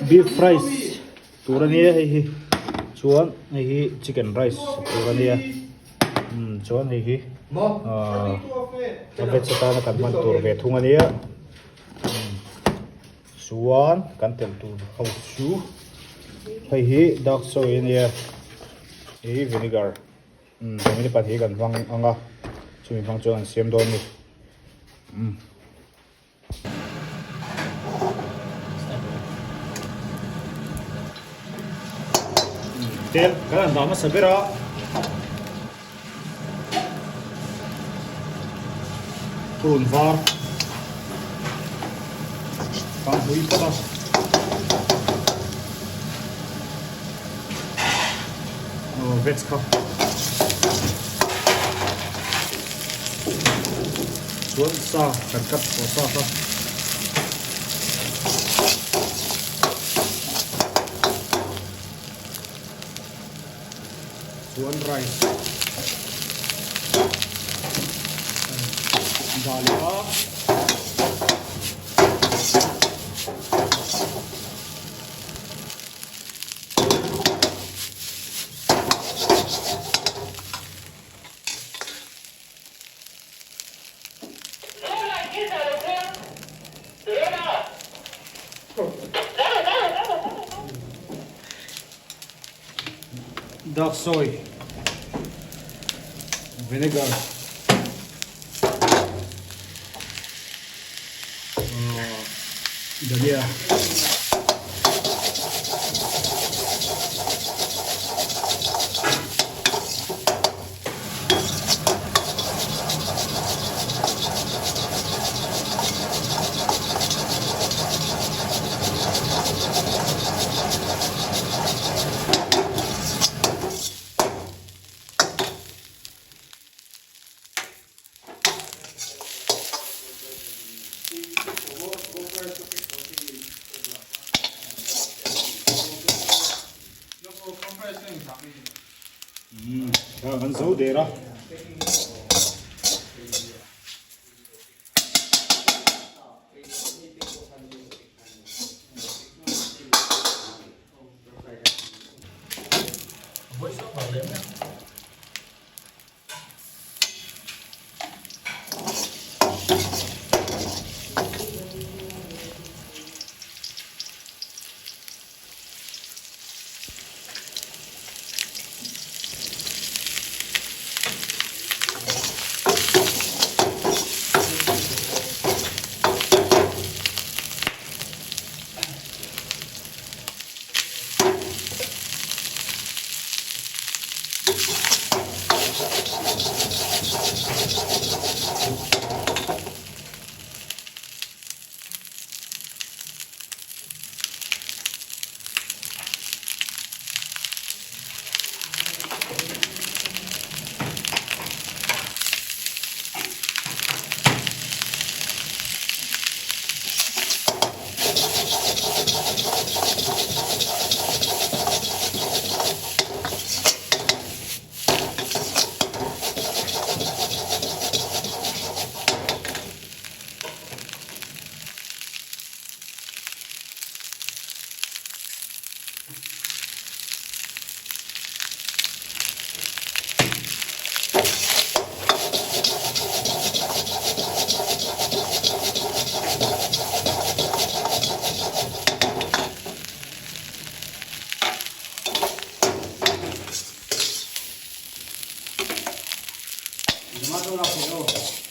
beef rice turania hi chuan hi chicken rice turania chuan hi vegetarian kan man tur ve thungania chuan kan tel tur ho chu hi dark soy ania hi vinegar ini pat hi kan wang anga chumi phang chuan siam don ni tel kan dama sabira pun var kan hui pada veg cup chuan sa kan kat ko sa ka chuan rice dalia dark soy vinegar dalia kan zo dera Tomato la